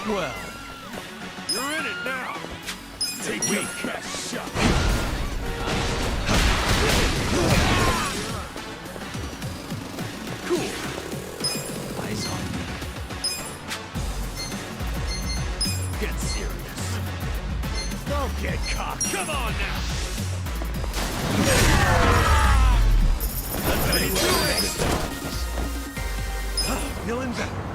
Well, You're in it now. Take your best shot. cool. Eyes on me. Get serious. Don't get cocky. Come on now. That's how you do it. Feeling better.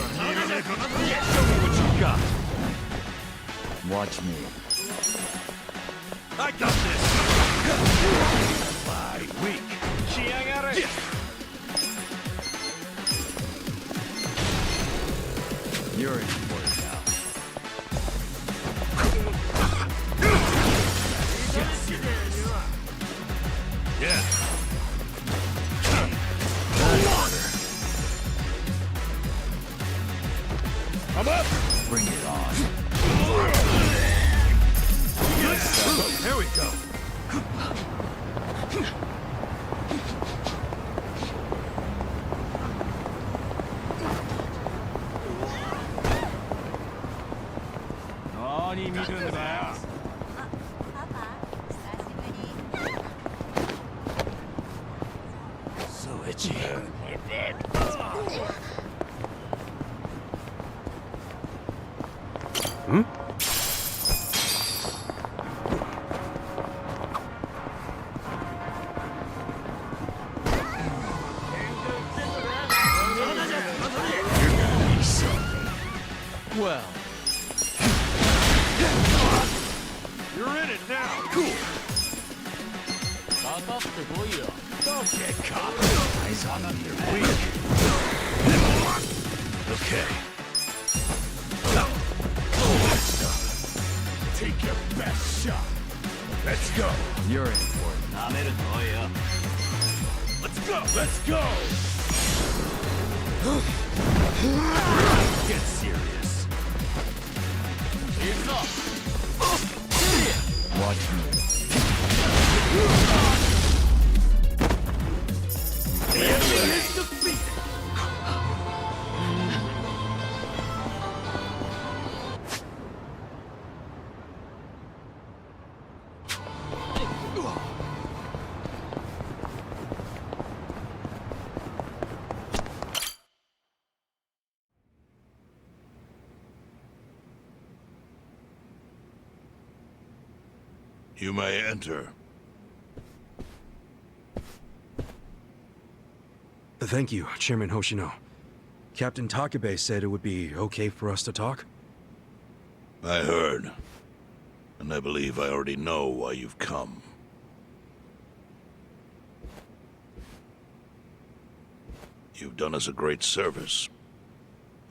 Show me what you got. Watch me. I got this. My weak. You're in for it now. Get serious. Yeah. I'm up. Bring it on. There we go. So itchy. Well, You're in it now. Cool. Don't get caught. eyes on me. You're weak. Okay. Take your best shot. Let's go. You're in for it now. Let's go. Let's go. Get serious. Watch me. The enemy is defeated. You may enter. Thank you, Chairman Hoshino. Captain Takabe said it would be okay for us to talk? I heard. And I believe I already know why you've come. You've done us a great service.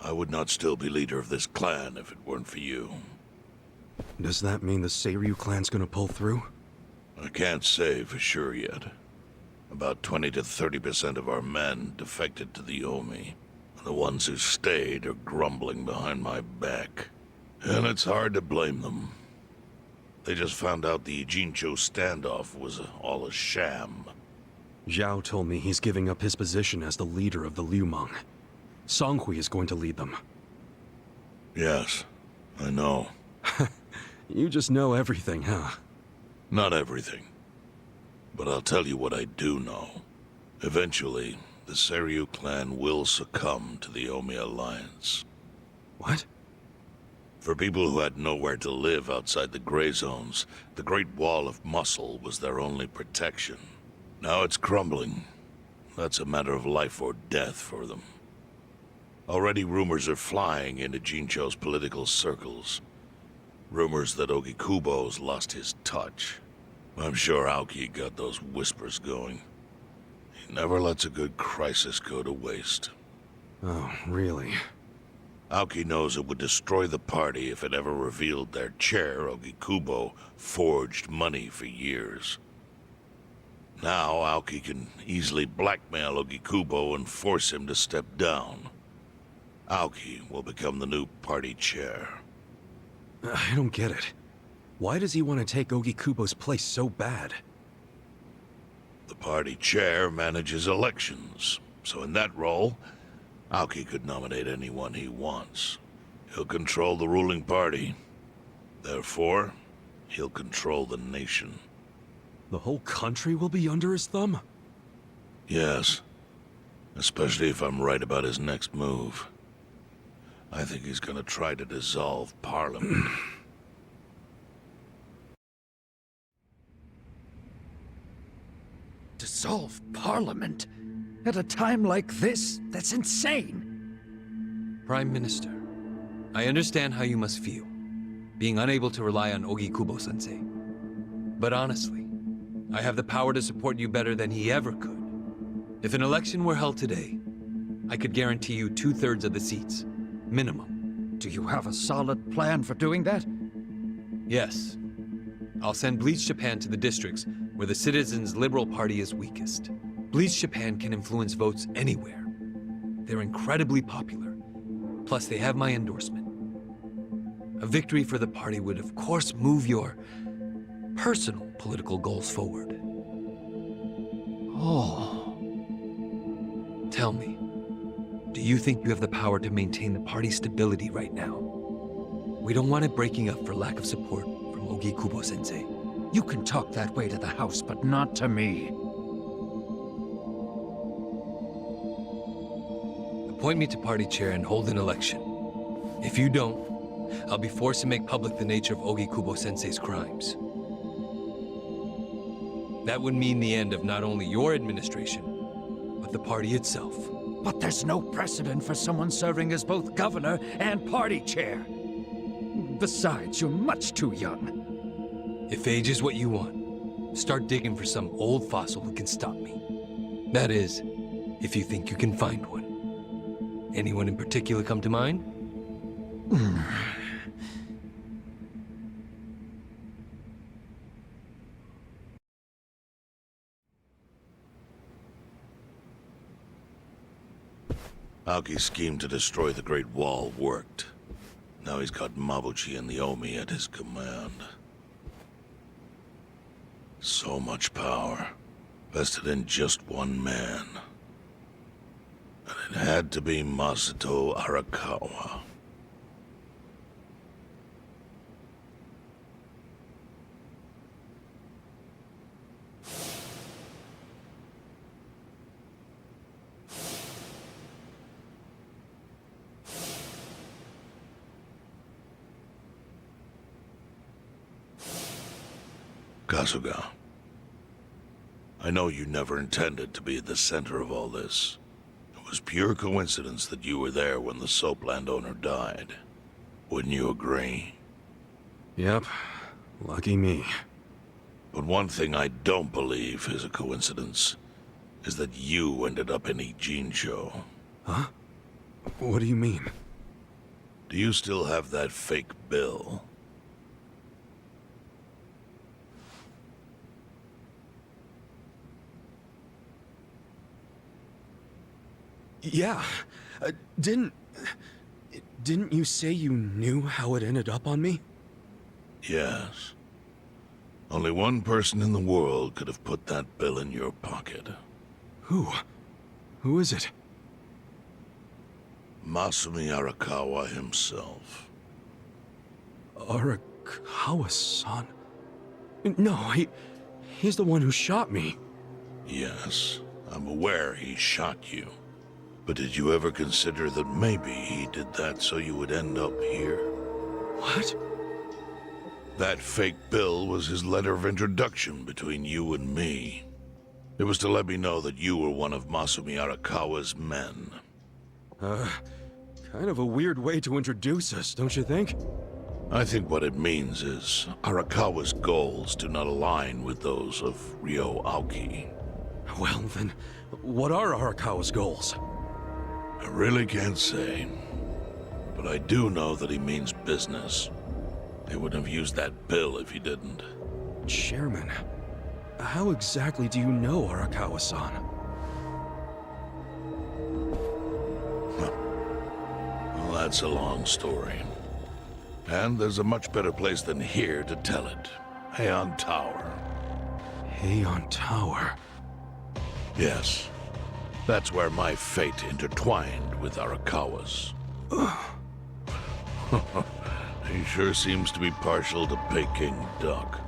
I would not still be leader of this clan if it weren't for you. Does that mean the Seiryu clan's gonna pull through? I can't say for sure yet. About 20 to 30% of our men defected to the Omi. The ones who stayed are grumbling behind my back. And it's hard to blame them. They just found out the Ijincho standoff was all a sham. Zhao told me he's giving up his position as the leader of the Liumang. Songhui is going to lead them. Yes, I know. You just know everything, huh? Not everything. But I'll tell you what I do know. Eventually, the Seiryu clan will succumb to the Omi Alliance. What? For people who had nowhere to live outside the gray zones, the Great Wall of Muscle was their only protection. Now it's crumbling. That's a matter of life or death for them. Already rumors are flying into Jincho's political circles. Rumors that Ogikubo's lost his touch. I'm sure Aoki got those whispers going. He never lets a good crisis go to waste. Oh, really? Aoki knows it would destroy the party if it ever revealed their chair, Ogikubo, forged money for years. Now Aoki can easily blackmail Ogikubo and force him to step down. Aoki will become the new party chair. I don't get it. Why does he want to take Ogikubo's place so bad? The party chair manages elections, so in that role, Aoki could nominate anyone he wants. He'll control the ruling party. Therefore, he'll control the nation. The whole country will be under his thumb? Yes. Especially if I'm right about his next move. I think he's gonna try to dissolve Parliament. Dissolve Parliament? At a time like this? That's insane! Prime Minister, I understand how you must feel, being unable to rely on Ogikubo-sensei. But honestly, I have the power to support you better than he ever could. If an election were held today, I could guarantee you 2/3 of the seats, minimum. Do you have a solid plan for doing that? Yes. I'll send Bleach Japan to the districts where the citizens' Liberal Party is weakest. Bleach Japan can influence votes anywhere. They're incredibly popular. Plus, they have my endorsement. A victory for the party would, of course, move your personal political goals forward. Oh. Tell me, do you think you have the power to maintain the party's stability right now? We don't want it breaking up for lack of support from Ogikubo-sensei. You can talk that way to the house, but not to me. Appoint me to party chair and hold an election. If you don't, I'll be forced to make public the nature of Ogikubo-sensei's crimes. That would mean the end of not only your administration, but the party itself. But there's no precedent for someone serving as both governor and party chair. Besides, you're much too young. If age is what you want, start digging for some old fossil who can stop me. That is, if you think you can find one. Anyone in particular come to mind? Aoki's scheme to destroy the Great Wall worked. Now he's got Mabuchi and the Omi at his command. So much power, vested in just one man. And it had to be Masato Arakawa. Kasuga, I know you never intended to be at the center of all this. It was pure coincidence that you were there when the soap landowner died. Wouldn't you agree? Yep. Lucky me. But one thing I don't believe is a coincidence, is that you ended up in Ijincho. Huh? What do you mean? Do you still have that fake bill? Yeah. Didn't you say you knew how it ended up on me? Yes. Only one person in the world could have put that bill in your pocket. Who? Who is it? Masumi Arakawa himself. Arakawa-san? No, he's the one who shot me. Yes, I'm aware he shot you. But did you ever consider that maybe he did that so you would end up here? What? That fake bill was his letter of introduction between you and me. It was to let me know that you were one of Masumi Arakawa's men. Kind of a weird way to introduce us, don't you think? I think what it means is Arakawa's goals do not align with those of Ryo Aoki. Well, then, what are Arakawa's goals? I really can't say. But I do know that he means business. They wouldn't have used that bill if he didn't. Chairman, how exactly do you know Arakawa-san? Well, that's a long story. And there's a much better place than here to tell it. Heian Tower. Heian Tower. Yes. That's where my fate intertwined with Arakawa's. He sure seems to be partial to Peking duck.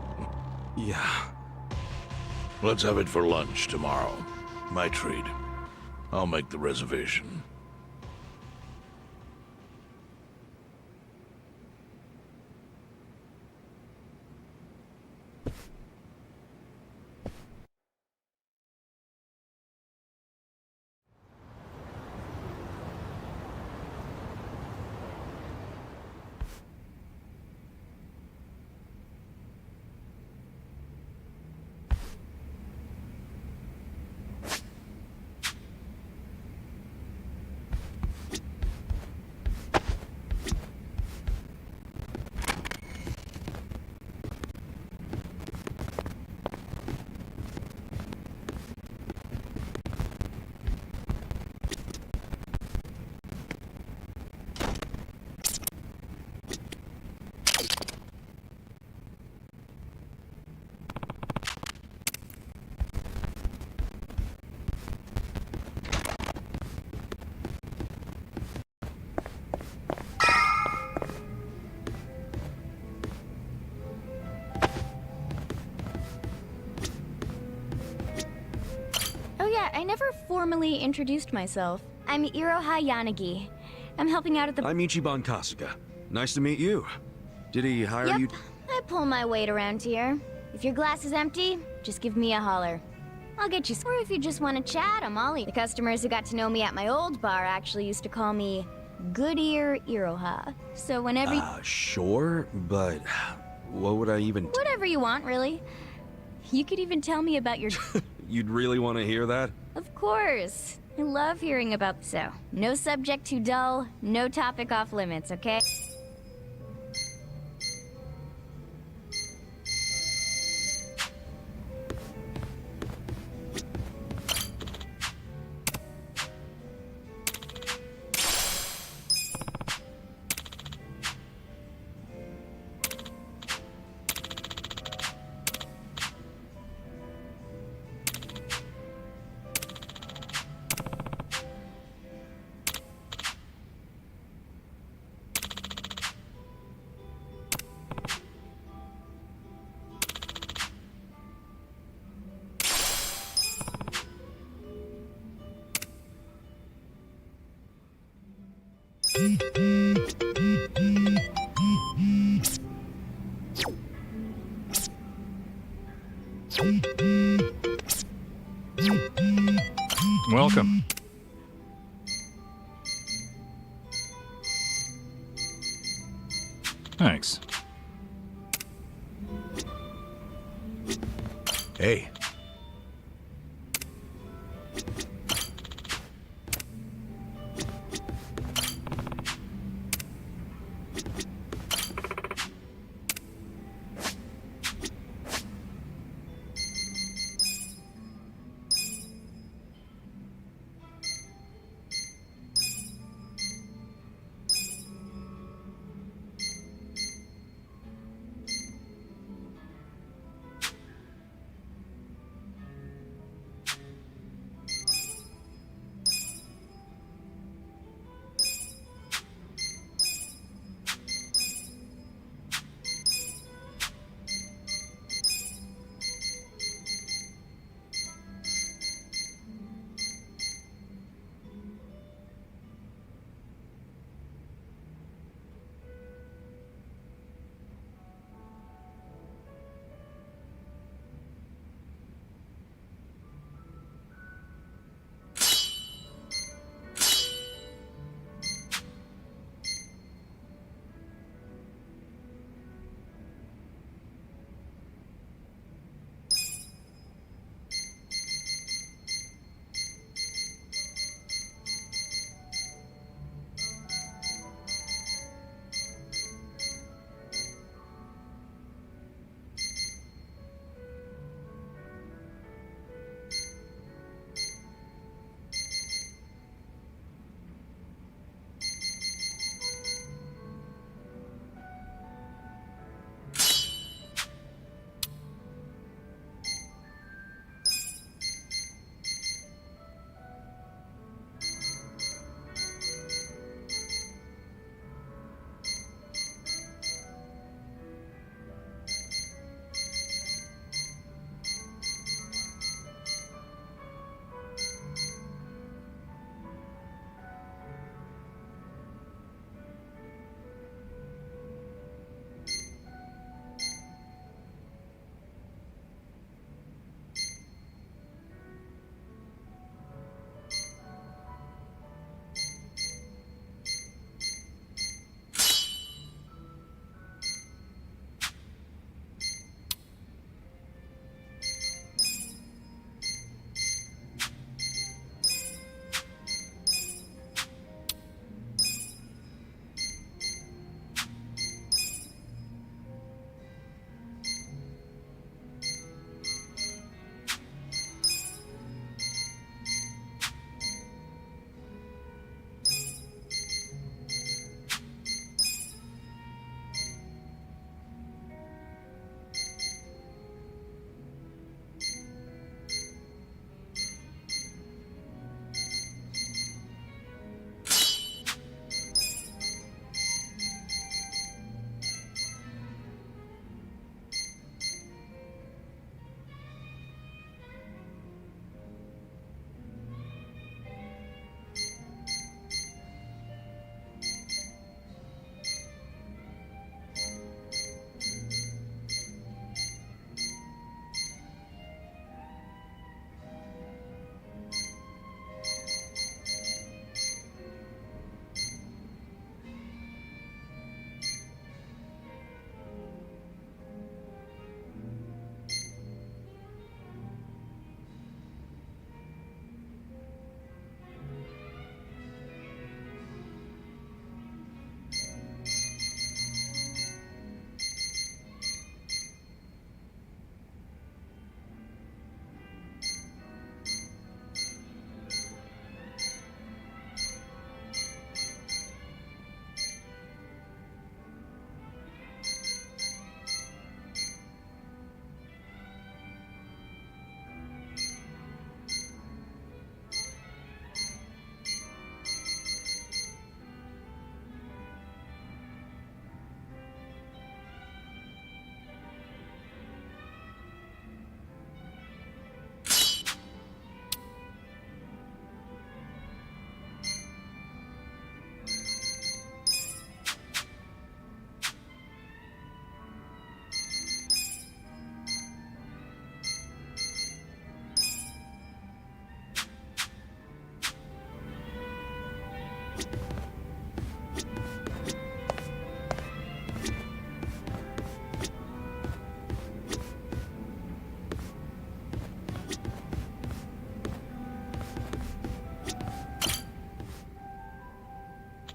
Yeah. Let's have it for lunch tomorrow. My treat. I'll make the reservation. Oh yeah, I never formally introduced myself. I'm Iroha Yanagi. I'm helping out at the... I'm Ichiban Kasuga. Nice to meet you. Did he hire you? Yep, I pull my weight around here. If your glass is empty, just give me a holler. I'll get you... Or if you just want to chat, I'm Ollie. The customers who got to know me at my old bar actually used to call me Good Ear Iroha. So whenever you... Sure, but what would I even... Whatever you want, really. You could even tell me about your... You'd really want to hear that? Of course. I love hearing about... So, no subject too dull, no topic off limits, okay? Welcome. Thanks. Hey.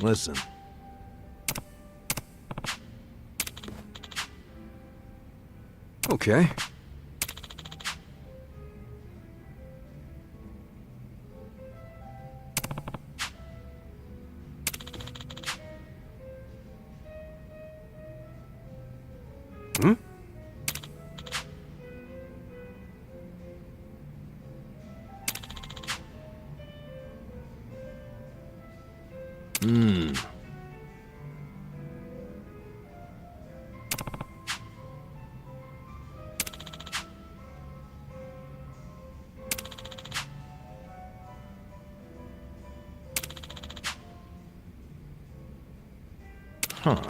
Listen. Okay. Hmm? Hmm. Huh.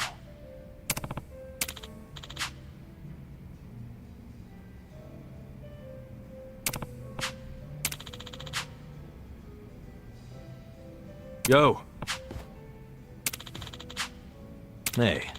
Yo. Hey.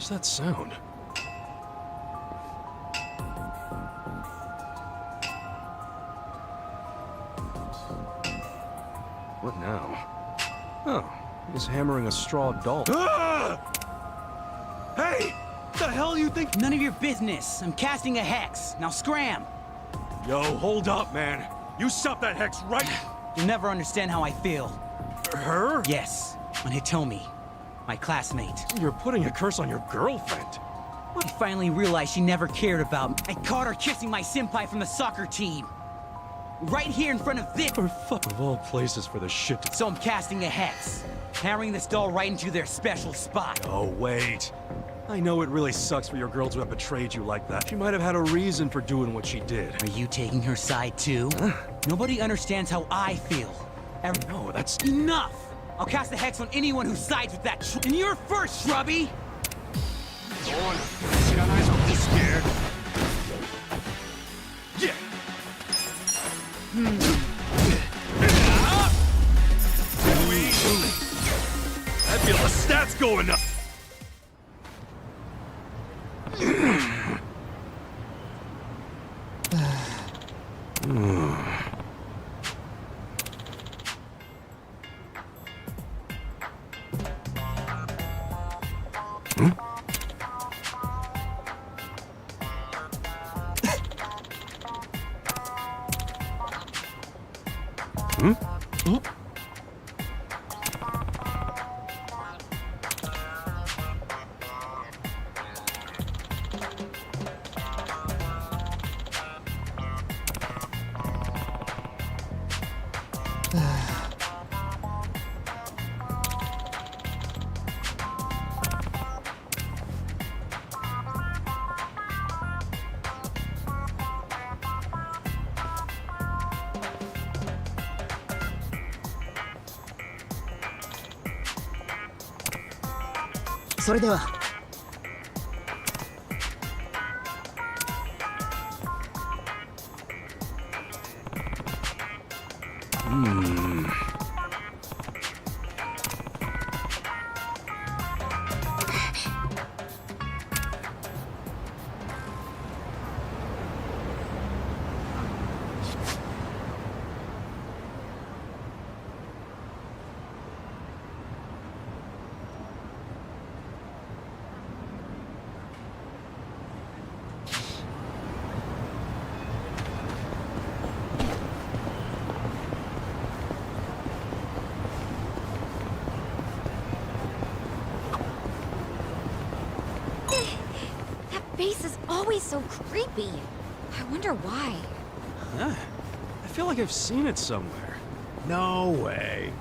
What's that sound? What now? Oh, he's hammering a straw doll. Ah! Hey! The hell you think? None of your business. I'm casting a hex. Now scram! Yo, hold up, man. You stop that hex right... You'll never understand how I feel. Her? Yes, on Hitomi, my classmate. You're putting a curse on your girlfriend. I finally realized she never cared about me. I caught her kissing my senpai from the soccer team. Right here in front of this. For fuck of all places for the shit to... So I'm casting a hex. Hammering this doll right into their special spot. Oh, wait. I know it really sucks for your girl to have betrayed you like that. She might have had a reason for doing what she did. Are you taking her side too? Nobody understands how I feel. No, that's... Enough! I'll cast a hex on anyone who sides with that And you're first, Shrubby! Go on. Sit on eyes, don't be scared. Yeah! I feel the stats going up! always so creepy. I wonder why. Huh. I feel like I've seen it somewhere. No way.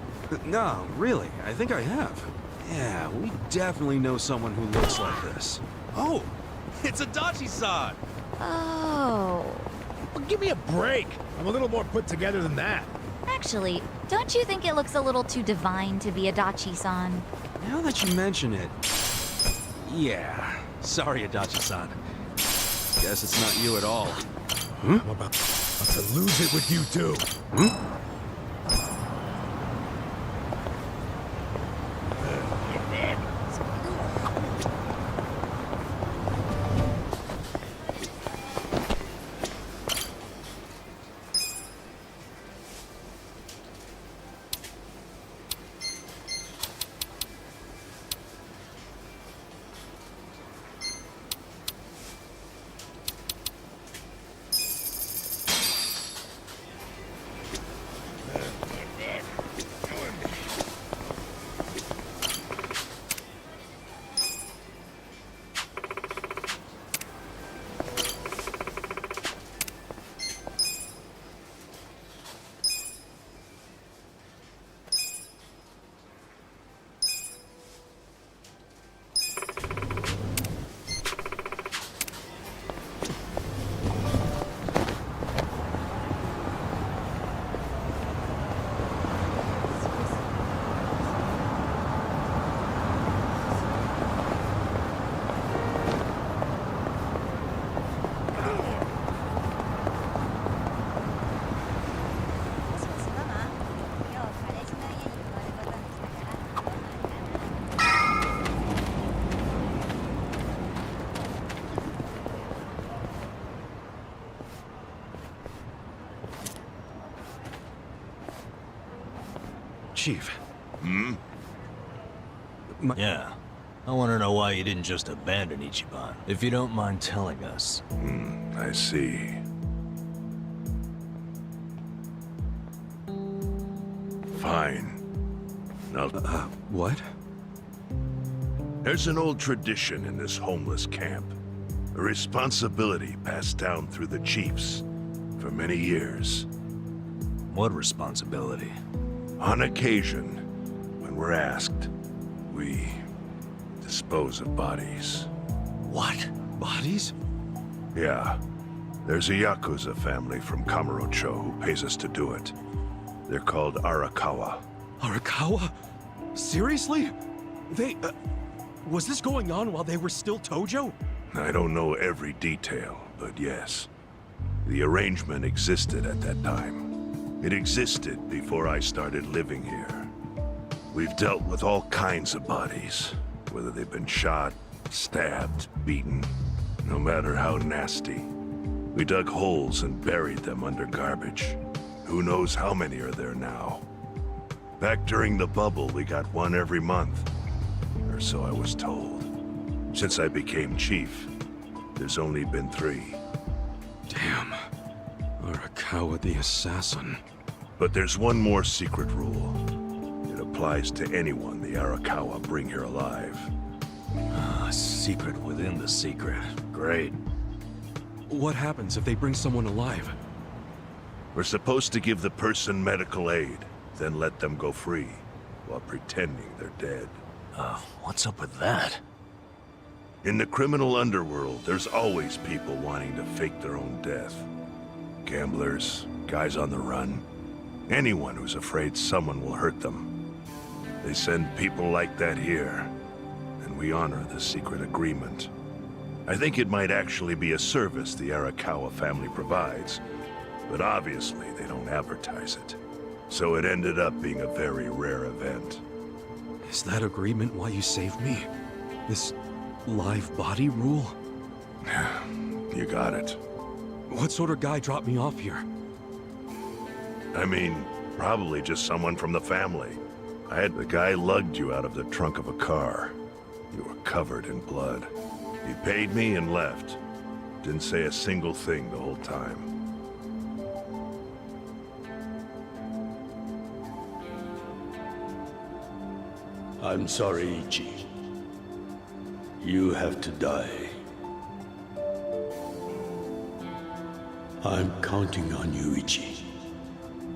No, really, I think I have. Yeah, we definitely know someone who looks like this. Oh, it's Adachi-san. Oh. Well, give me a break. I'm a little more put together than that. Actually, don't you think it looks a little too divine to be Adachi-san? Now that you mention it... Yeah. Sorry, Adachi-san. Guess it's not you at all. I'm about to lose it with you two. Chief. Hmm? Yeah. I want to know why you didn't just abandon Ichiban, if you don't mind telling us. I see. Fine. Now, What? there's an old tradition in this homeless camp. A responsibility passed down through the chiefs for many years. What responsibility? On occasion, when we're asked, we dispose of bodies. What? Bodies? Yeah. There's a Yakuza family from Kamurocho who pays us to do it. They're called Arakawa. Arakawa? Seriously? They... was this going on while they were still Tojo? I don't know every detail, but yes. The arrangement existed at that time. It existed before I started living here. We've dealt with all kinds of bodies, whether they've been shot, stabbed, beaten, no matter how nasty. We dug holes and buried them under garbage. Who knows how many are there now? Back during the bubble, we got one every month. Or so I was told. Since I became chief, there's only been 3. Damn. Arakawa the assassin. But there's one more secret rule. It applies to anyone the Arakawa bring here alive. A secret within the secret. Great. What happens if they bring someone alive? We're supposed to give the person medical aid, then let them go free, while pretending they're dead. What's up with that? In the criminal underworld, there's always people wanting to fake their own death. Gamblers, guys on the run, anyone who's afraid someone will hurt them. They send people like that here, and we honor the secret agreement. I think it might actually be a service the Arakawa family provides, but obviously they don't advertise it. So it ended up being a very rare event. Is that agreement why you saved me? This live body rule? You got it. What sort of guy dropped me off here? I mean, probably just someone from the family. The guy lugged you out of the trunk of a car. You were covered in blood. He paid me and left. Didn't say a single thing the whole time. I'm sorry, Ichi. You have to die. I'm counting on you, Ichi.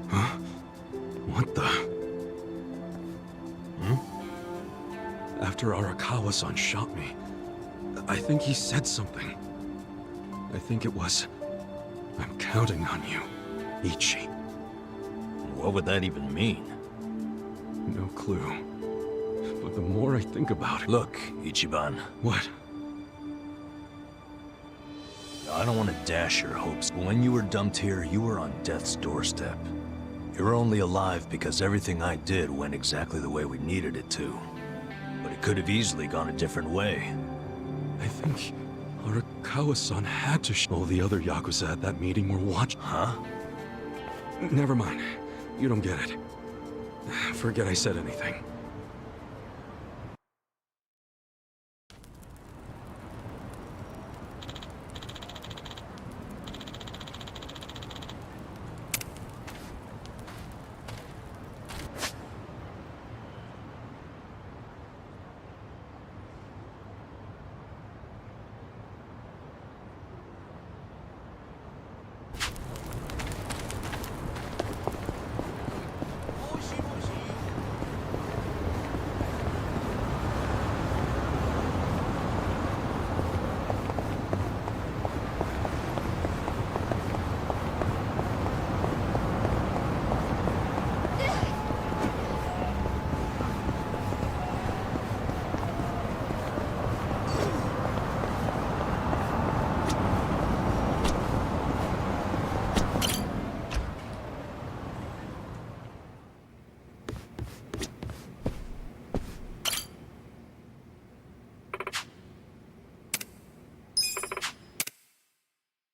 Huh? What the? After Arakawa-san shot me, I think he said something. I think it was, I'm counting on you, Ichi. What would that even mean? No clue. But the more I think about it... Look, Ichiban. What? I don't want to dash your hopes, but when you were dumped here, you were on death's doorstep. You're only alive because everything I did went exactly the way we needed it to. But it could have easily gone a different way. I think Arakawa-san had to all the other Yakuza at that meeting were watching. Huh? Never mind. You don't get it. Forget I said anything.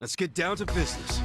Let's get down to business.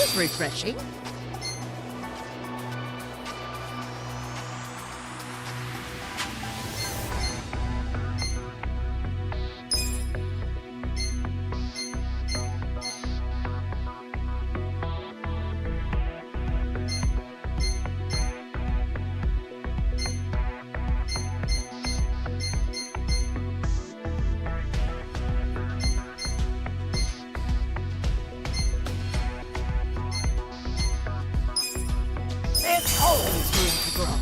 was refreshing. There's always room to grow.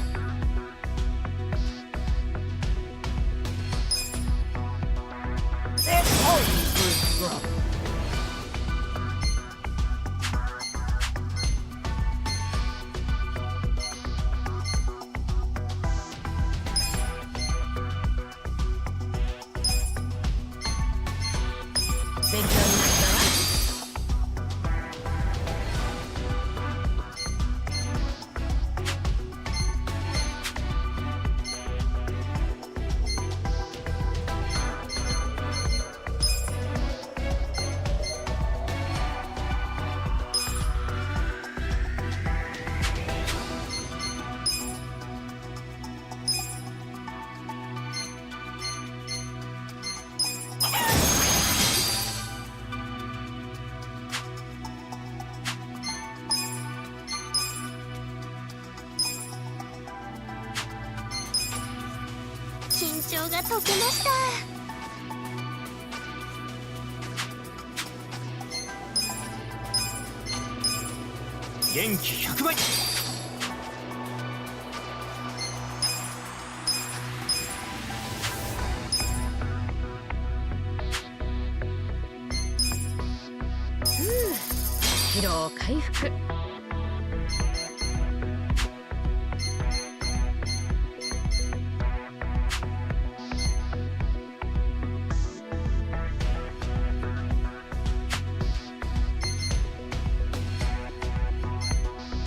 There's always room to grow.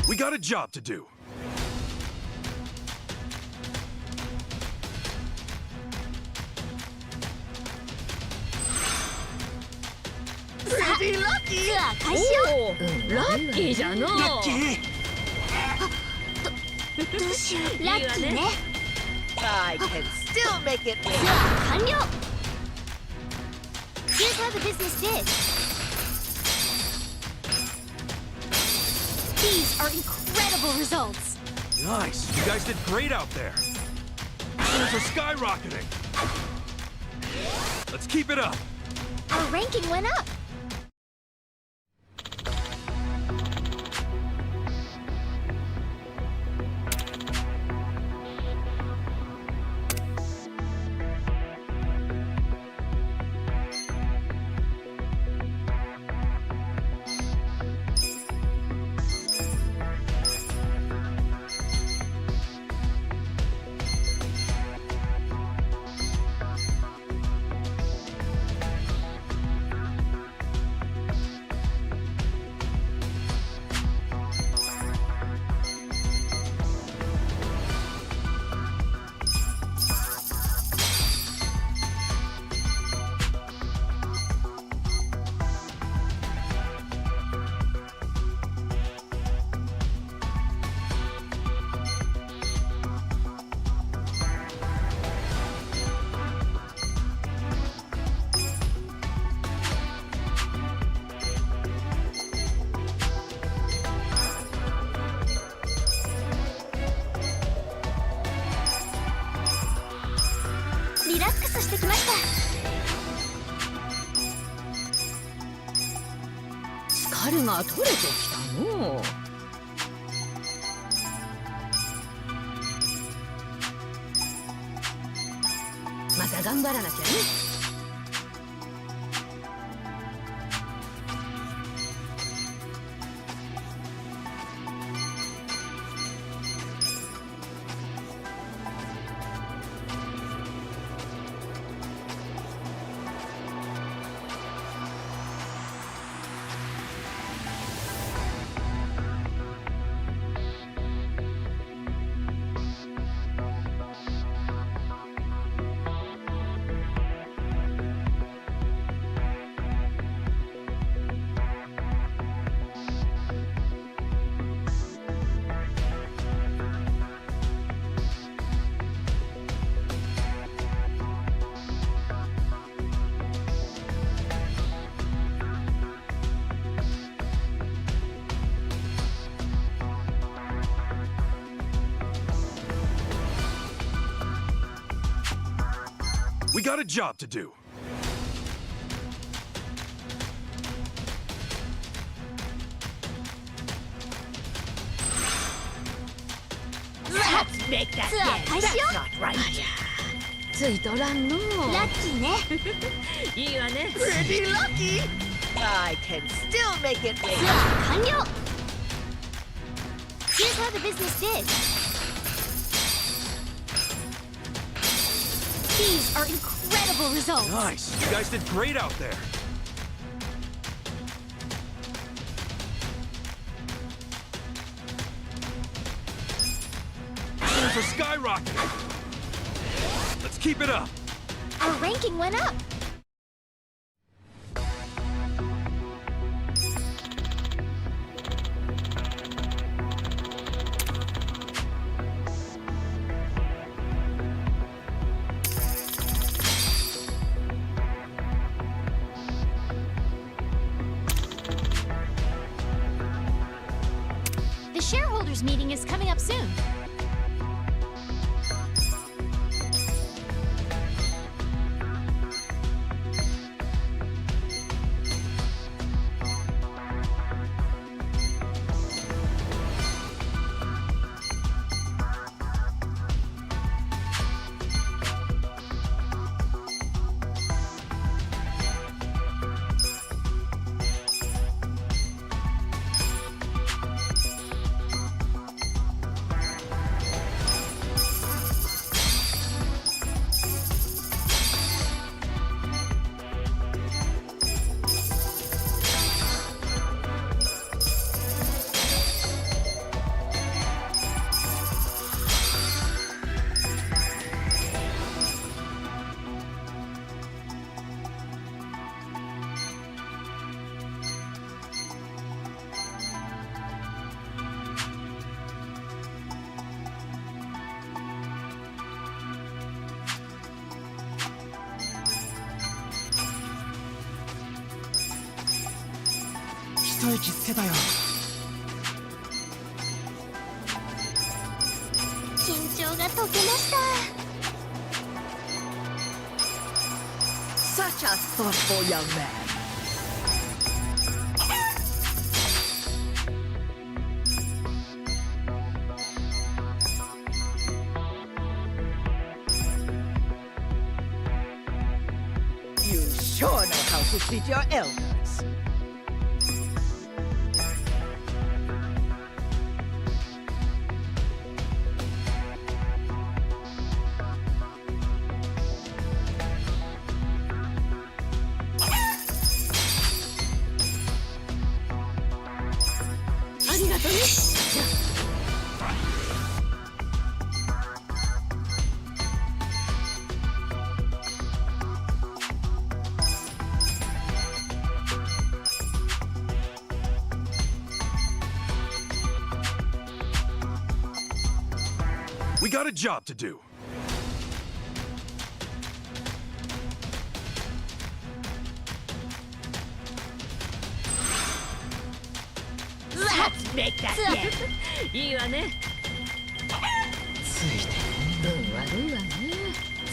We got a job to do. Pretty lucky! Oh, lucky じゃの。ラッキー。どうしよう。ラッキーね。I can still make it. 完了。Here's how the business did. These are incredible results. Nice. You guys did great out there. Sales are skyrocketing. Let's keep it up. Our ranking went up. Scar が取れてきたのう。また頑張らなきゃね。We got a job to do. Let's make that dead. That's not right. ついとらんの。ラッキーね。いいわね。 Pretty lucky. I can still make it rain. 完了。Here's how the business did. These are incredible results. Nice. You guys did great out there. Things are skyrocketing. Let's keep it up. Our ranking went up. The shareholders meeting is coming up soon. Such a thoughtful young man. You sure know how to treat your elders. We got a job to do. Let's make that dead. いいわね。ついてる。悪いわね。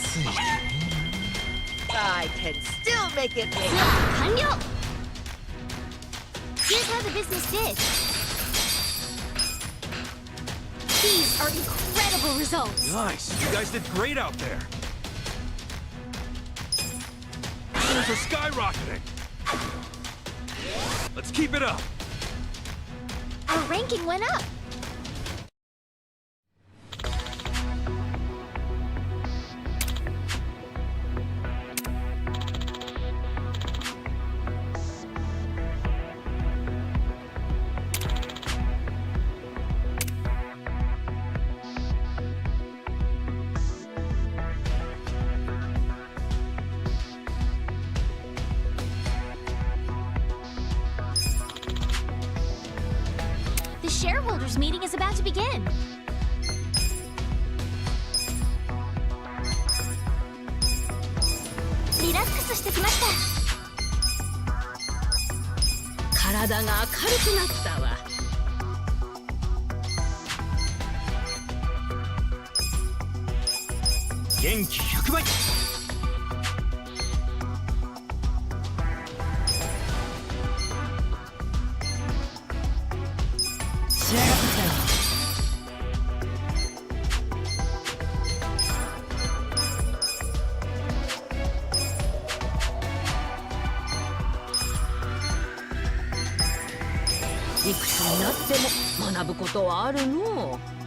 ついてる。 I can still make it rain. 完了。Here's how the business did. These are incredible results. Nice. You guys did great out there. Things are skyrocketing. Let's keep it up. Our ranking went up. The shareholders meeting is about to begin. Relaxしてきました。体が明るくなったわ。元気100倍。いくつになっても学ぶことはあるのう。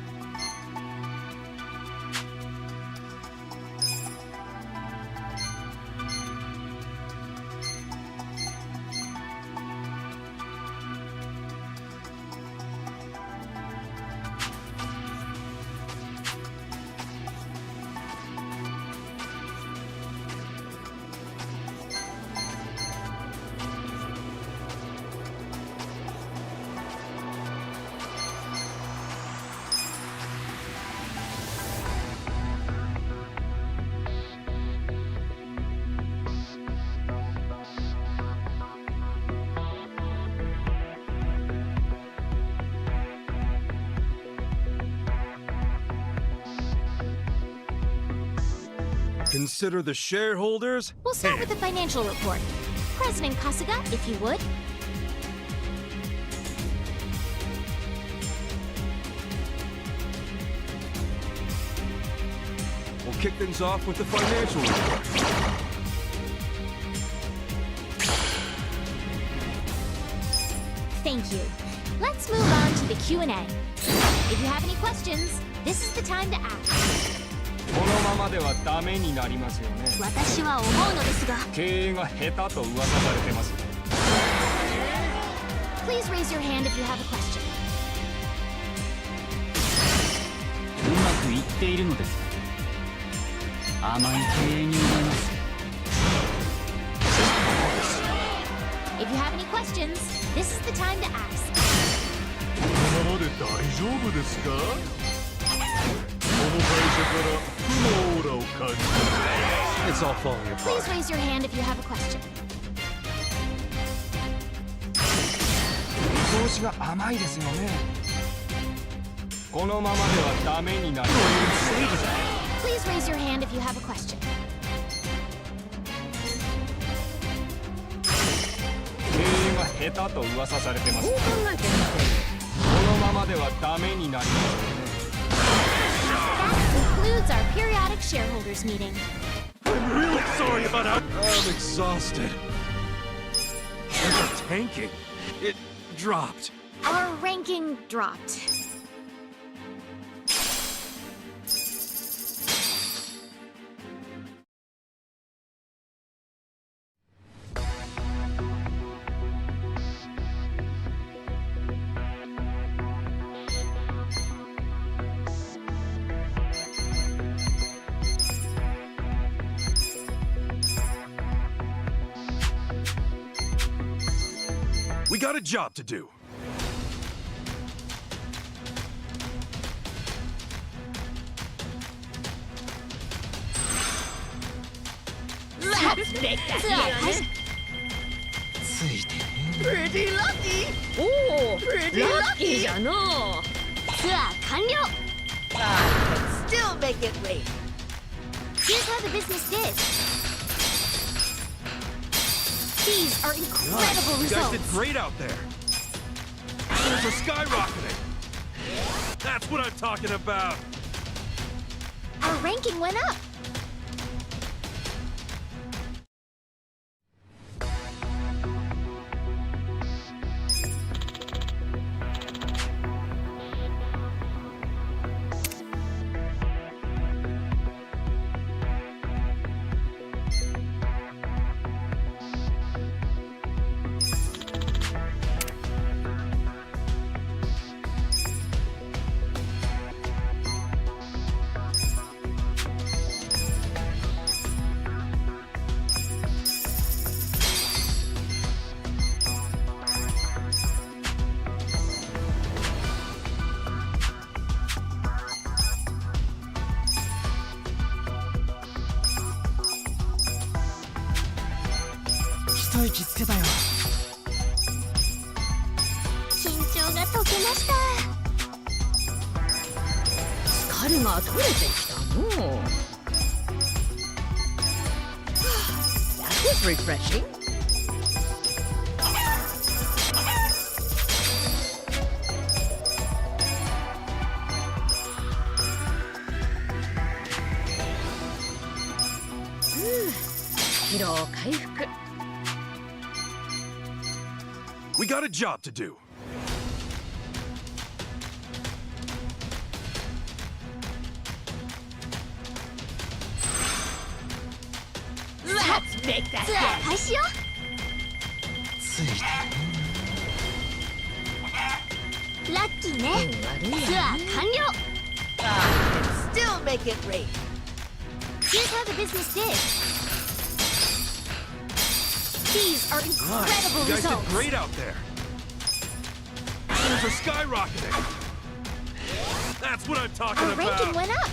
Consider the shareholders. We'll start with the financial report. President Kasuga, if you would. We'll kick things off with the financial report. Thank you. Let's move on to the Q&A. If you have any questions, this is the time to ask. このままではダメになりますよね。私は思うのですが。経営が下手と噂されてます。Please raise your hand if you have a question. うまくいっているのですか？甘い経営に思います。If you have any questions, this is the time to ask. このままで大丈夫ですか？この会社から負のオーラを感じる。It's all falling apart. Please raise your hand if you have a question. 見通しが甘いですよね。このままではダメになります。Please raise your hand if you have a question. 経営が下手と噂されてます。このままではダメになりますよね。That concludes our periodic shareholders meeting. I'm really sorry about how... I'm exhausted. It's tanking. It dropped. Our ranking dropped. We got a job to do. Let's make that Pretty lucky! Oh, pretty lucky じゃのう。ツアー完了! Still make it rain. Here's how the business did. These are incredible You guys did results. great out there. Things are skyrocketing. That's what I'm talking about. Our ranking went up. That was refreshing. We got a job to do. Let's make that ツアー game. 開始よ。ラッキーね。ツアー完了。Still make it rain. Here's how the business did. These are incredible You guys did results. great out there. Things are skyrocketing. That's what I'm talking Our ranking about. went up.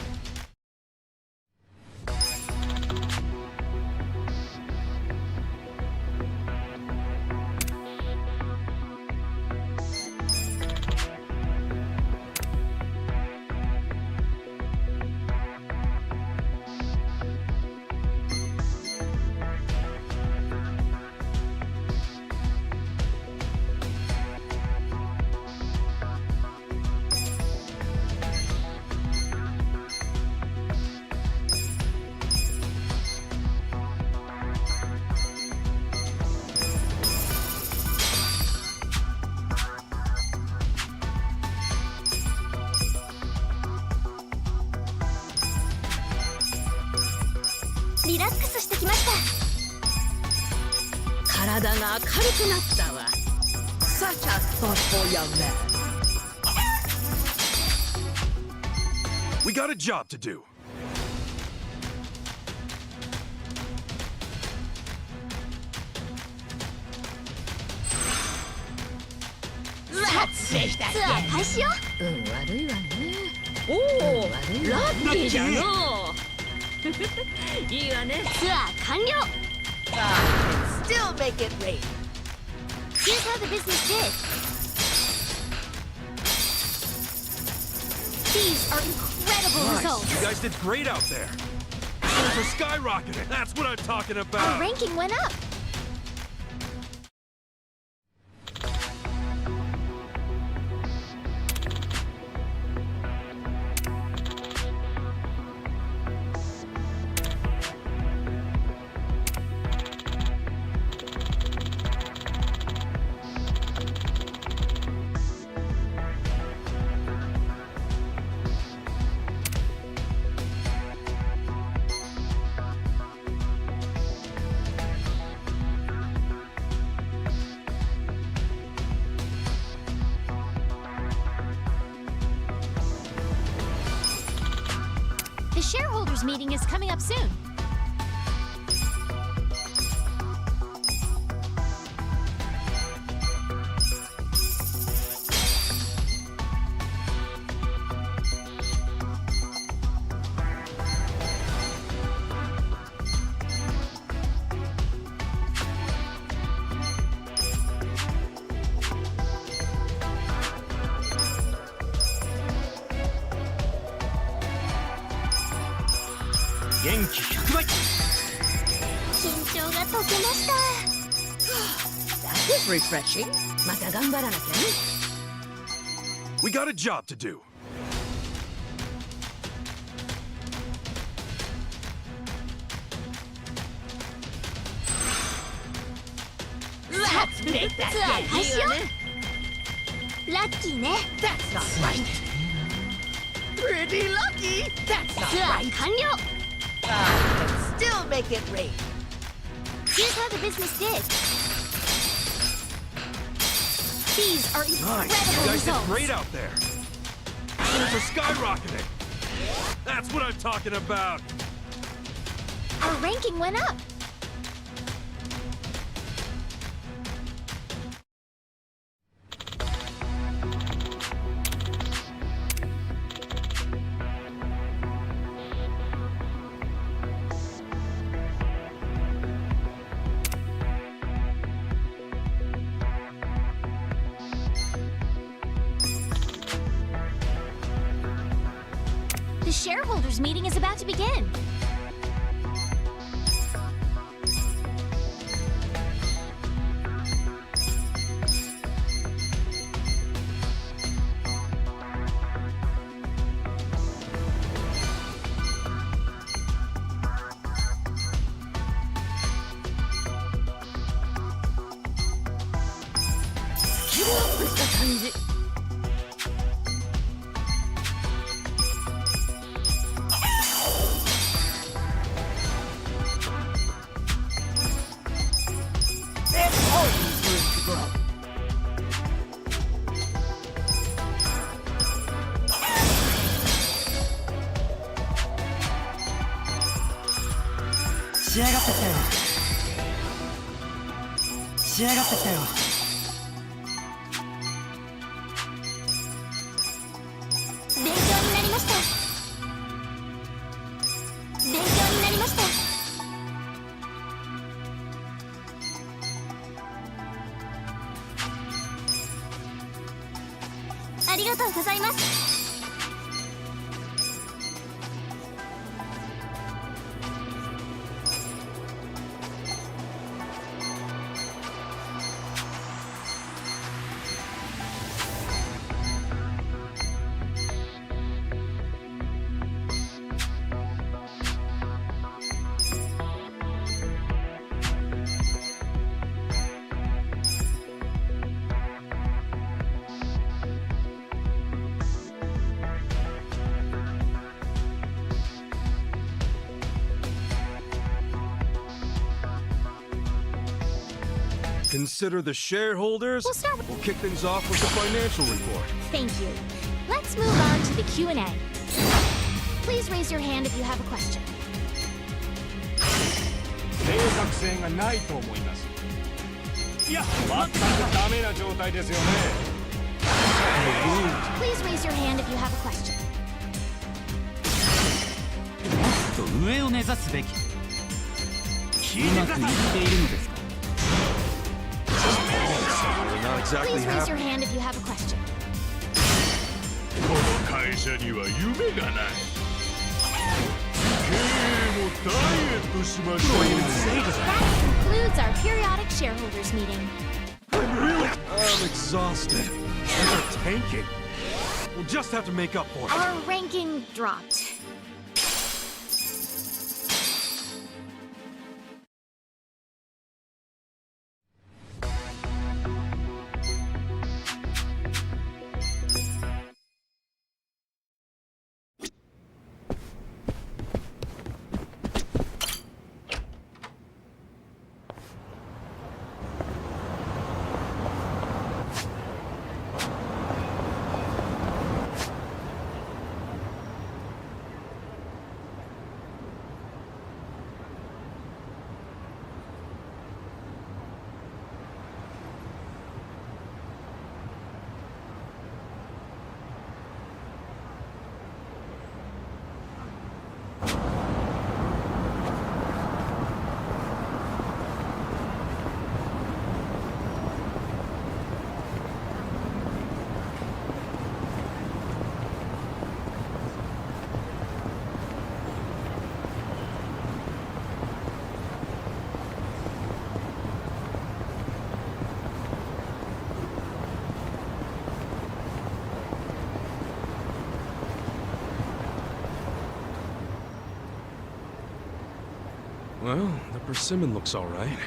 Relax してきました。体が明るくなったわ。 Such a thoughtful young man. We got a job to do. Let's make that ツアー game. 開始よ。悪いわね。おお、ラッキーじゃのう。いいわね。ツアー完了。Still make it rain. Here's how the business did. These are incredible Nice. results. You guys did great out there. Things are skyrocketing. That's what I'm talking Our about. ranking went up. The shareholders meeting is coming up soon. That is refreshing. また頑張らなきゃね。 We got a job to do. Let's make that ツアー game. 開始よ。いいわね。ラッキーね。 That's not right. Pretty lucky. That's ツ not ア right. ー完了。 Still make it rain. Here's how the business did. These are Nice. You incredible guys did results. great out there. Things are skyrocketing. That's what I'm talking about. Our ranking went up. The shareholders meeting is about to begin. 仕上がってきたよ。勉強になりました。勉強になりました。ありがとうございます。Consider the shareholders. We'll kick things off with the financial report. Thank you. Let's move on to the Q&A. Please raise your hand if you have a question. 正確性がないと思います。いや、全くダメな状態ですよね。Please raise your hand if you have a question. もっと上を目指すべき。うまくいっているのですか？ Please raise your hand if you have a question. この会社には夢がない。経営もダイエットしましょう。 That concludes our periodic shareholders meeting. I'm exhausted. And they're tanking. We'll just have to make up for it. Our ranking dropped. Well, the persimmon looks all right.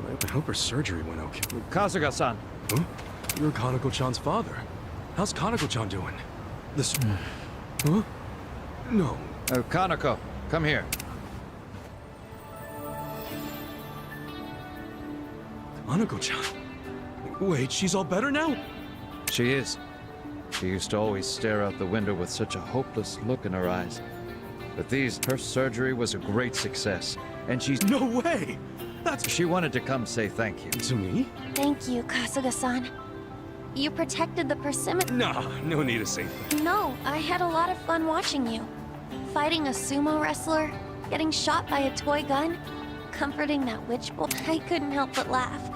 I hope her surgery went okay. Kasuga-san. Huh? You're Kanako-chan's father. How's Kanako-chan doing? This... Huh? No. Oh, Kanako, come here. Kanako-chan? Wait, she's all better now? She is. She used to always stare out the window with such a hopeless look in her eyes. But her surgery was a great success, and she's... No way! That's... She wanted to come say thank you. To me? Thank you, Kasuga-san. You protected the persimmon... Nah, no need to say that. No, I had a lot of fun watching you. Fighting a sumo wrestler, getting shot by a toy gun, comforting that witch boy. I couldn't help but laugh.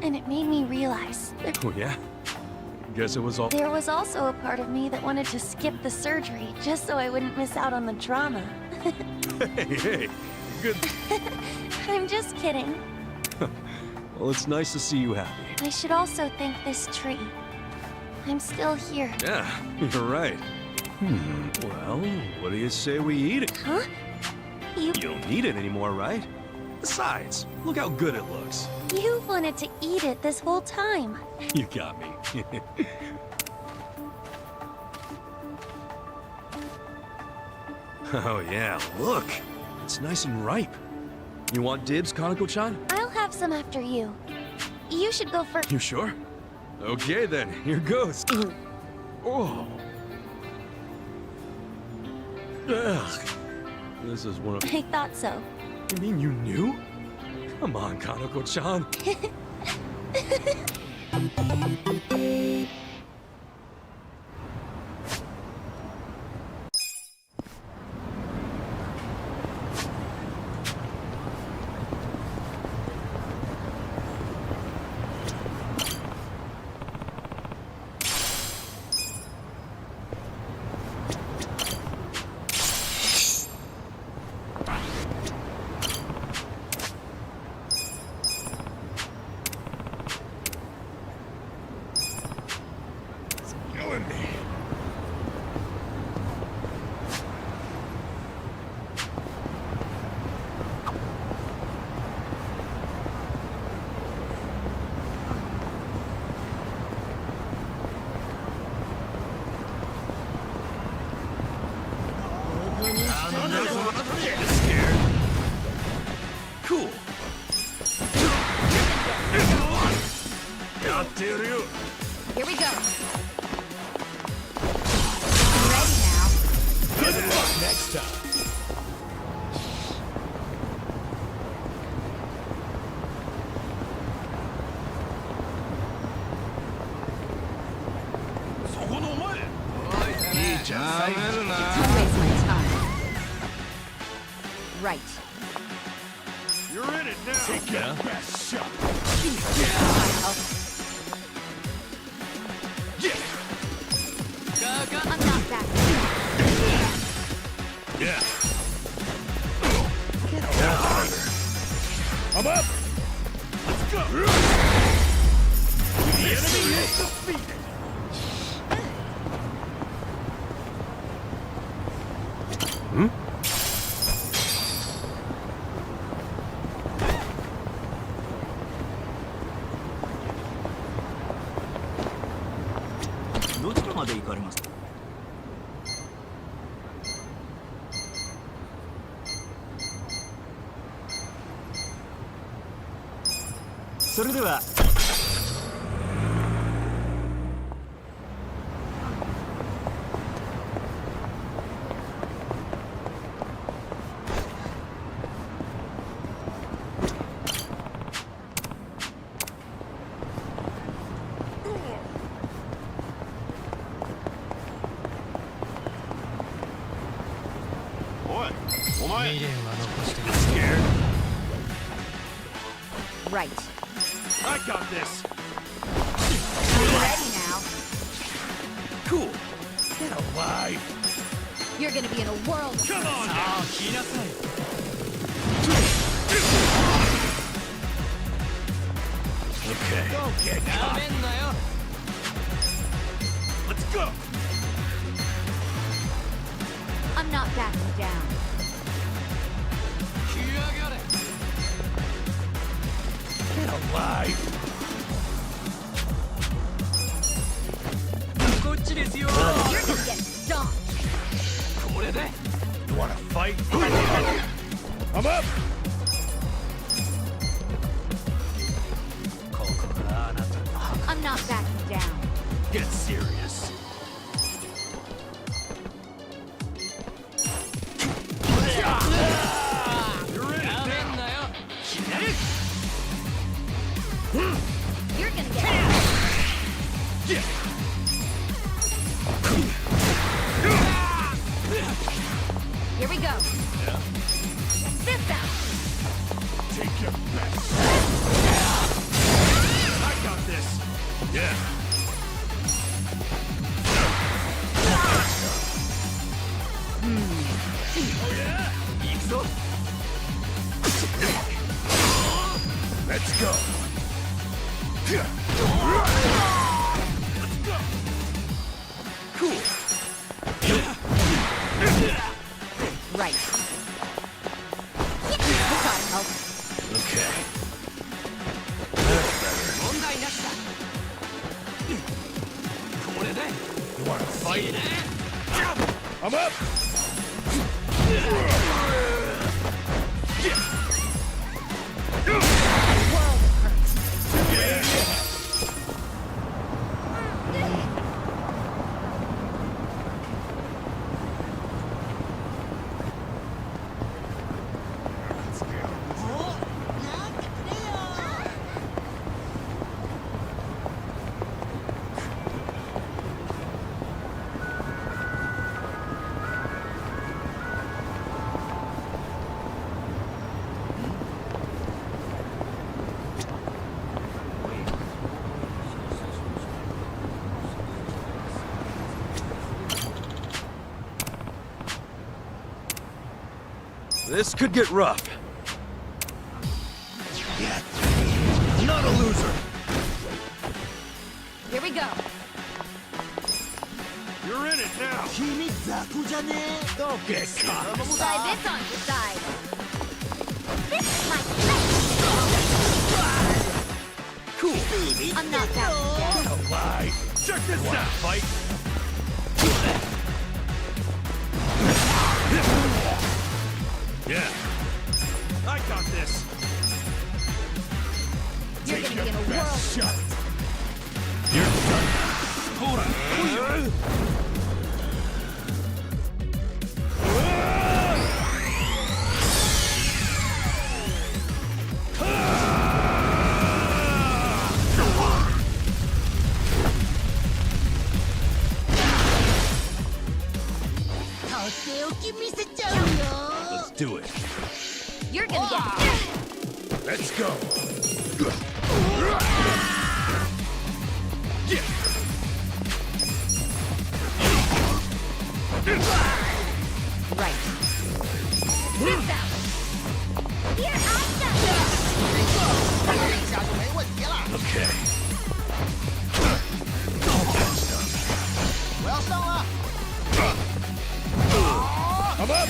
And it made me realize... Oh, yeah? Guess it was all... There was also a part of me that wanted to skip the surgery, just so I wouldn't miss out on the drama. Hey, good... I'm just kidding. Well, it's nice to see you happy. I should also thank this tree. I'm still here. Yeah, you're right. Well, what do you say we eat it? Huh? You don't need it anymore, right? Besides, look how good it looks. You wanted to eat it this whole time. You got me. Oh yeah, look. It's nice and ripe. You want dibs, Kanako-chan? I'll have some after you. You should go first. You sure? Okay then, here goes. Oh. Ugh. This is one of... I thought so. You mean you knew? Come on, Kanako-chan. Cool. Here we go. Ready now. Good luck next time. Don't waste my time. Right. You're in it now. Take your best shot. I'm not back. Yeah. I'm up. Let's go. The enemy is defeated. Right. I got this. Ready now. Cool. Get alive. You're gonna be in a world of Come on now. Okay. Don't get caught. Let's go. I'm not backing down. Get alive. You're gonna get stomped. You wanna fight? I'm up. I'm not backing down. Get serious. You're in it now. You're gonna get Here we go. This out. Take your best. I got this. Yeah. Oh yeah. Let's go. Cool. Right. Gotta help. Okay. You wanna fight? I'm up. World hurts. This could get rough. Yeah. Not a loser. Here we go. You're in it now. Don't get caught. Try this on your side. This is my Cool. I'm not that dead. Don't lie. Check this out, fight. Yeah. I got this. You're gonna be in a whirl. Shot. You're done. Hold on. Let's do it. You're gonna get. Let's go. Right. This out. Here I go. Okay. I'm up.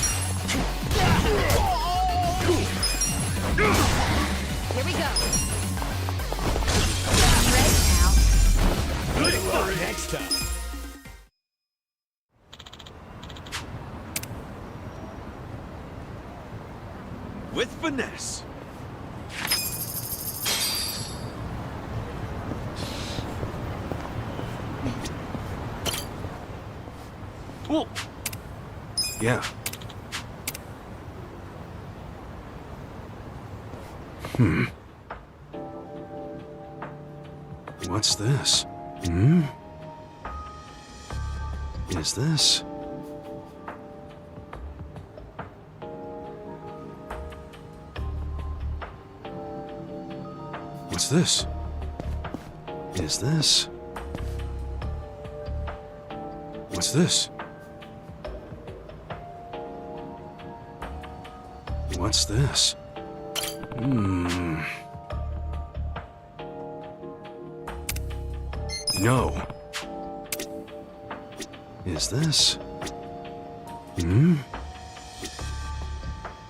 Here we go. I'm ready now. Good luck next time. With finesse. Well, yeah. What's this? Hmm? Is this? What's this? Is this? What's this? What's this? No. Is this?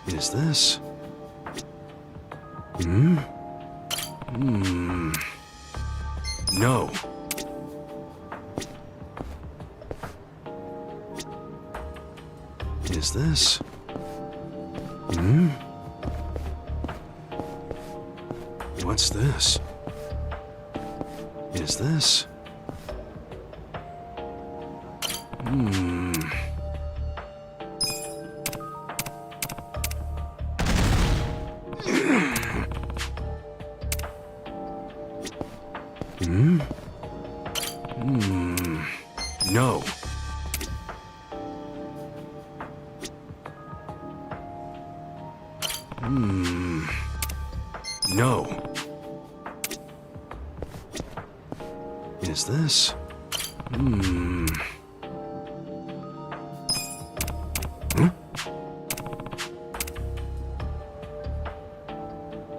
Is this? No. Is this? What's this? Is this? No. No. Is this?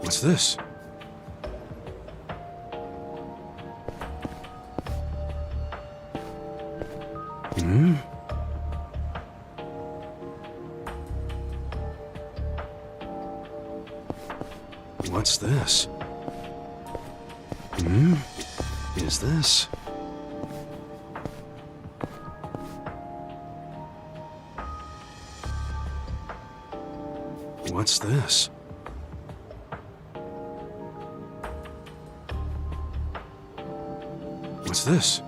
What's this? What's this? Is this? What's this? What's this?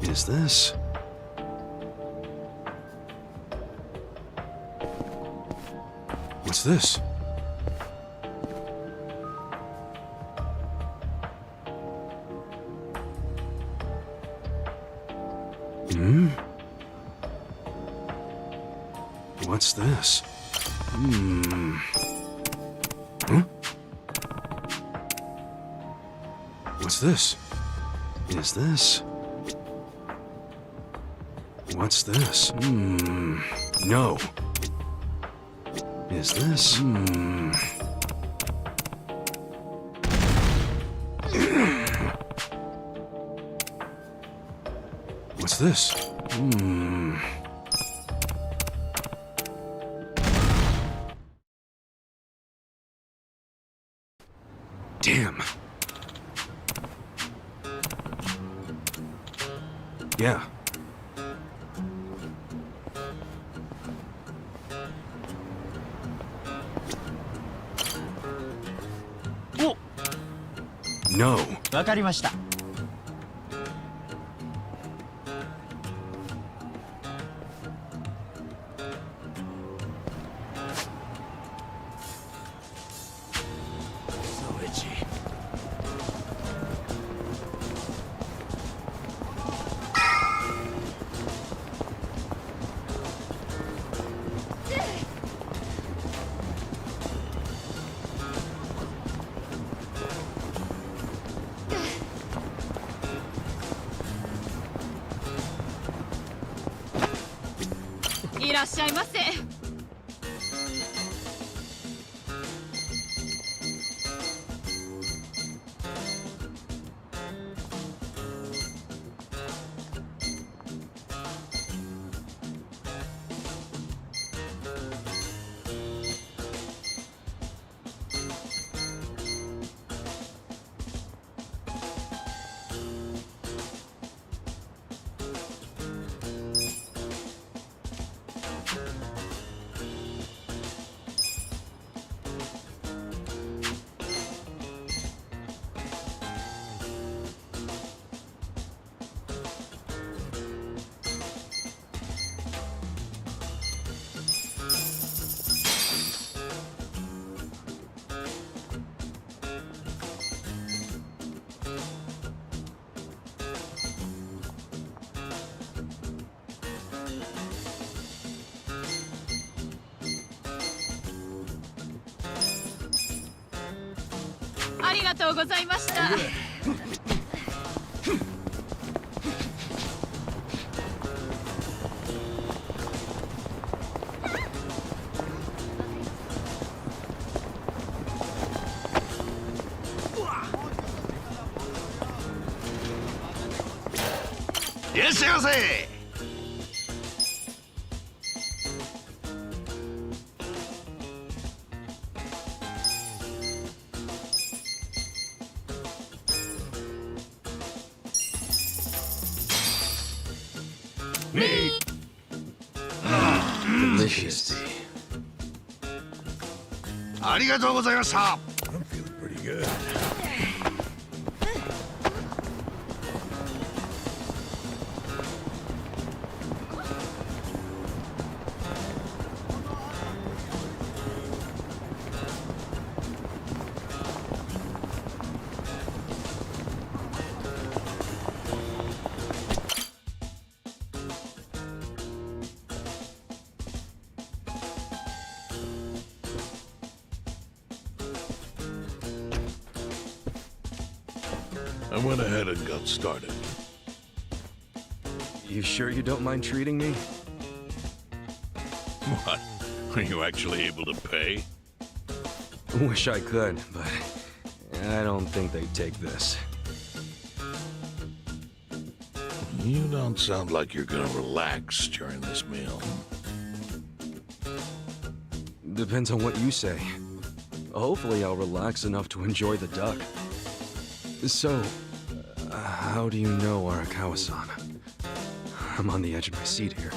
Is this? What's this? What's this? What's this? Is this? What's this? No. Is this? What's this? Damn. Yeah. No. わかりました。いらっしゃいませ。ありがとうございました。いらっしゃいませ。Delicious. ありがとうございました。I'm feeling pretty good. I went ahead and got started. You sure you don't mind treating me? What? Are you actually able to pay? Wish I could, but I don't think they'd take this. You don't sound like you're gonna relax during this meal. Depends on what you say. Hopefully I'll relax enough to enjoy the duck. So, how do you know Arakawa-san? I'm on the edge of my seat here.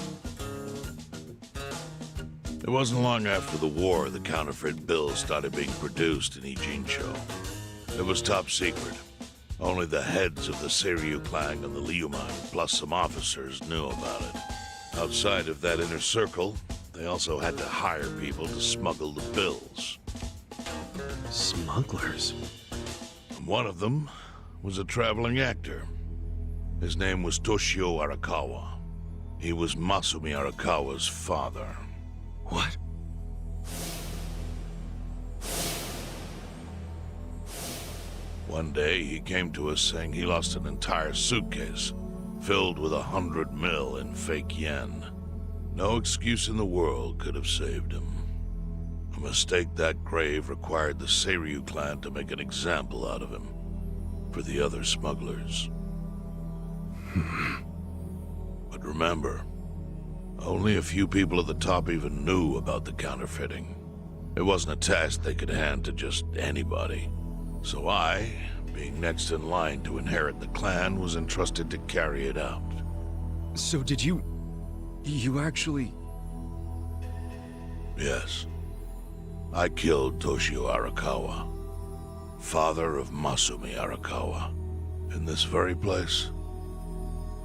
It wasn't long after the war the counterfeit bills started being produced in Ijincho. It was top secret. Only the heads of the Seiryu clan and the Liuman, plus some officers, knew about it. Outside of that inner circle, they also had to hire people to smuggle the bills. Smugglers? One of them was a traveling actor. His name was Toshio Arakawa. He was Masumi Arakawa's father. What? One day, he came to us saying he lost an entire suitcase filled with 100 mil in fake yen. No excuse in the world could have saved him. A mistake that grave required the Seiryu clan to make an example out of him for the other smugglers. But remember, only a few people at the top even knew about the counterfeiting. It wasn't a task they could hand to just anybody. So I, being next in line to inherit the clan, was entrusted to carry it out. So did you actually... Yes. I killed Toshio Arakawa, father of Masumi Arakawa, in this very place,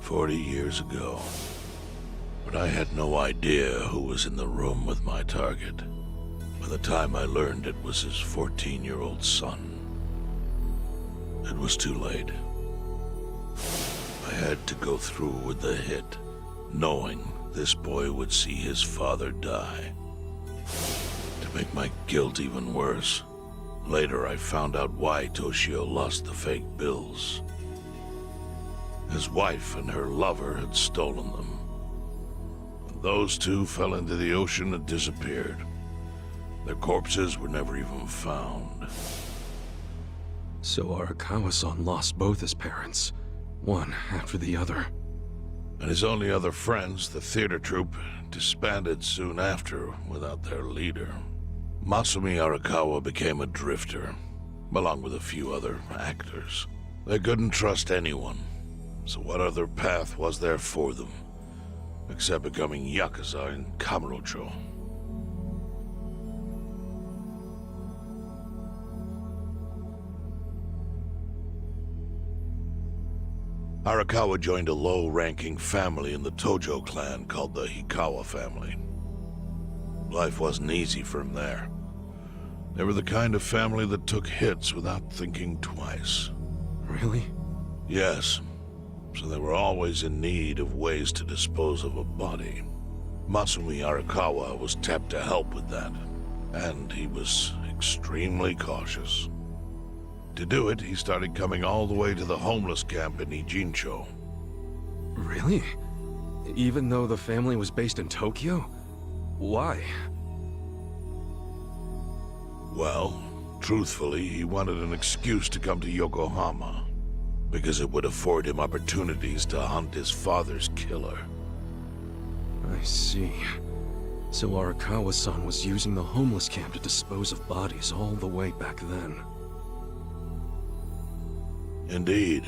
40 years ago. But I had no idea who was in the room with my target. By the time I learned it was his 14-year-old son, it was too late. I had to go through with the hit, knowing this boy would see his father die. To make my guilt even worse, later I found out why Toshio lost the fake bills. His wife and her lover had stolen them. Those two fell into the ocean and disappeared. Their corpses were never even found. So Arakawa-san lost both his parents, one after the other. And his only other friends, the theater troupe, disbanded soon after without their leader. Masumi Arakawa became a drifter, along with a few other actors. They couldn't trust anyone, so what other path was there for them, except becoming Yakuza in Kamurocho? Arakawa joined a low-ranking family in the Tojo clan called the Hikawa family. Life wasn't easy for him there. They were the kind of family that took hits without thinking twice. Really? Yes. So they were always in need of ways to dispose of a body. Masumi Arakawa was tapped to help with that, and he was extremely cautious. To do it, he started coming all the way to the homeless camp in Ijincho. Really? Even though the family was based in Tokyo? Why? Well, truthfully, he wanted an excuse to come to Yokohama, because it would afford him opportunities to hunt his father's killer. I see. So Arakawa-san was using the homeless camp to dispose of bodies all the way back then. Indeed.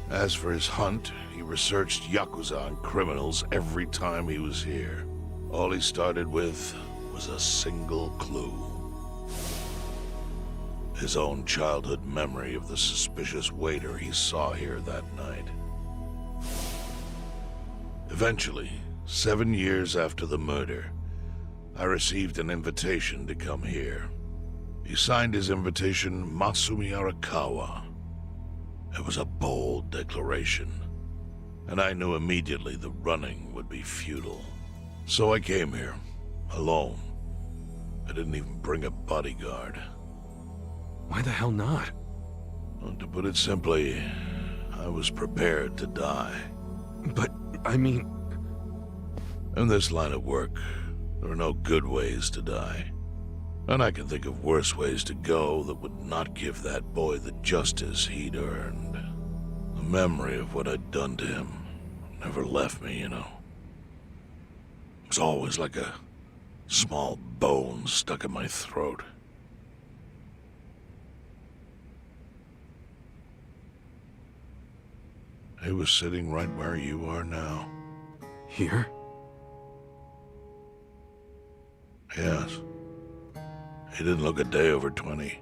As for his hunt, he researched Yakuza and criminals every time he was here. All he started with was a single clue. His own childhood memory of the suspicious waiter he saw here that night. Eventually, 7 years after the murder, I received an invitation to come here. He signed his invitation Masumi Arakawa. It was a bold declaration, and I knew immediately the running would be futile. So I came here, alone. I didn't even bring a bodyguard. Why the hell not? Well, to put it simply, I was prepared to die. But, I mean... In this line of work, there are no good ways to die. And I can think of worse ways to go that would not give that boy the justice he'd earned. The memory of what I'd done to him never left me, you know. It was always like a small bone stuck in my throat. He was sitting right where you are now. Here? Yes. He didn't look a day over 20.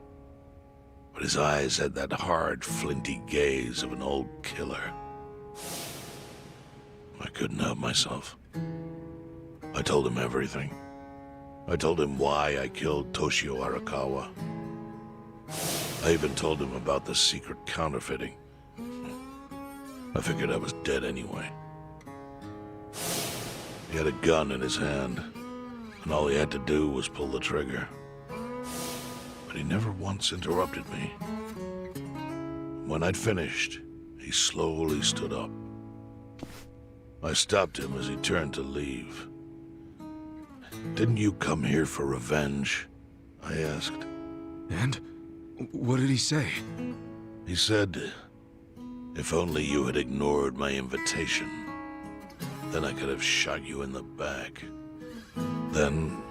But his eyes had that hard, flinty gaze of an old killer. I couldn't help myself. I told him everything. I told him why I killed Toshio Arakawa. I even told him about the secret counterfeiting. I figured I was dead anyway. He had a gun in his hand, and all he had to do was pull the trigger. But he never once interrupted me. When I'd finished, he slowly stood up. I stopped him as he turned to leave. Didn't you come here for revenge? I asked. And? What did he say? He said, if only you had ignored my invitation, then I could have shot you in the back. Then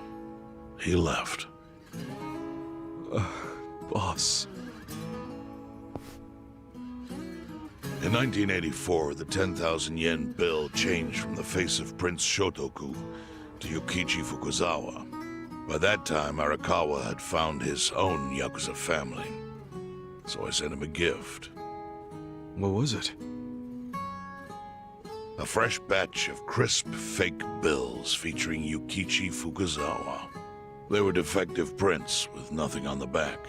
he left. Boss. In 1984, the 10,000 yen bill changed from the face of Prince Shotoku to Yukichi Fukuzawa. By that time, Arakawa had found his own Yakuza family, so I sent him a gift. What was it? A fresh batch of crisp, fake bills featuring Yukichi Fukuzawa. They were defective prints with nothing on the back.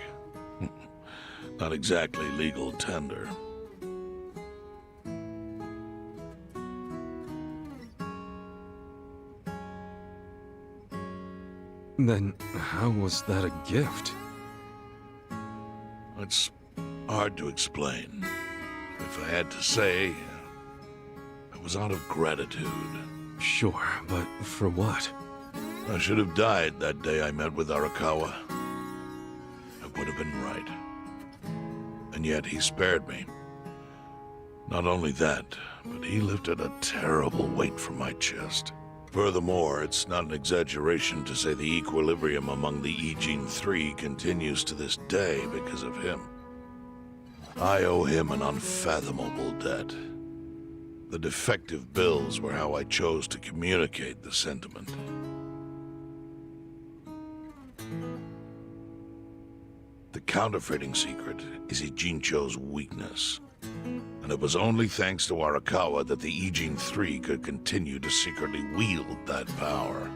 Not exactly legal tender. Then how was that a gift? It's hard to explain. If I had to say, it was out of gratitude. Sure, but for what? I should have died that day I met with Arakawa. It would have been right. And yet he spared me. Not only that, but he lifted a terrible weight from my chest. Furthermore, it's not an exaggeration to say the equilibrium among the Ijin Three continues to this day because of him. I owe him an unfathomable debt. The defective bills were how I chose to communicate the sentiment. The counterfeiting secret is Ijincho's weakness. And it was only thanks to Arakawa that the Ijin Three could continue to secretly wield that power.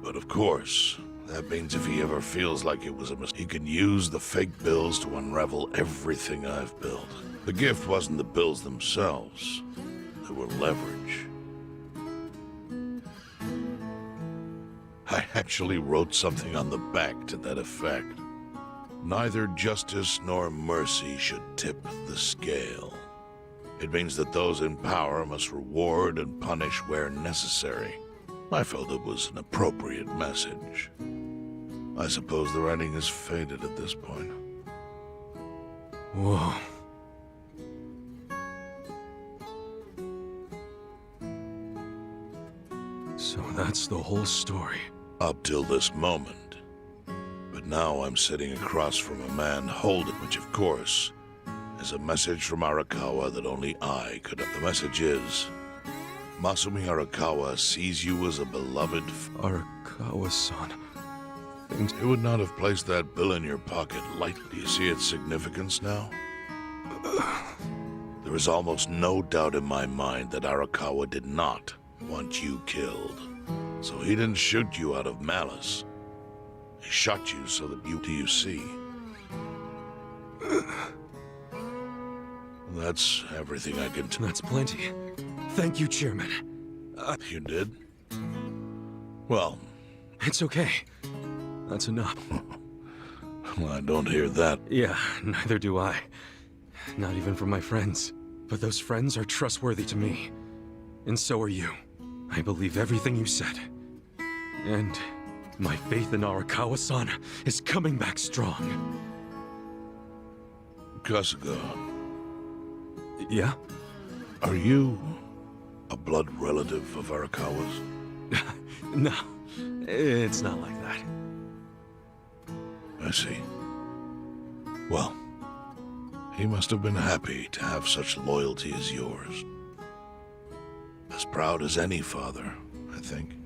But of course, that means if he ever feels like it was a mistake, he can use the fake bills to unravel everything I've built. The gift wasn't the bills themselves. They were leverage. I actually wrote something on the back to that effect. Neither justice nor mercy should tip the scale. It means that those in power must reward and punish where necessary. I felt it was an appropriate message. I suppose the writing is faded at this point. Whoa. So that's the whole story. Up till this moment. But now I'm sitting across from a man holding, which of course is a message from Arakawa that only I could have. The message is, Masumi Arakawa sees you as a beloved... Arakawa-san... He would not have placed that bill in your pocket lightly. Do you see its significance now? There is almost no doubt in my mind that Arakawa did not want you killed. So he didn't shoot you out of malice. He shot you so that you... Do you see? That's everything I can tell. That's plenty. Thank you, Chairman. You did? Well... It's okay. That's enough. Well, I don't hear that. Yeah, neither do I. Not even from my friends. But those friends are trustworthy to me. And so are you. I believe everything you said. And my faith in Arakawa-san is coming back strong. Kasuga. Yeah? Are you a blood relative of Arakawa's? No, it's not like that. I see. Well, he must have been happy to have such loyalty as yours. As proud as any father, I think.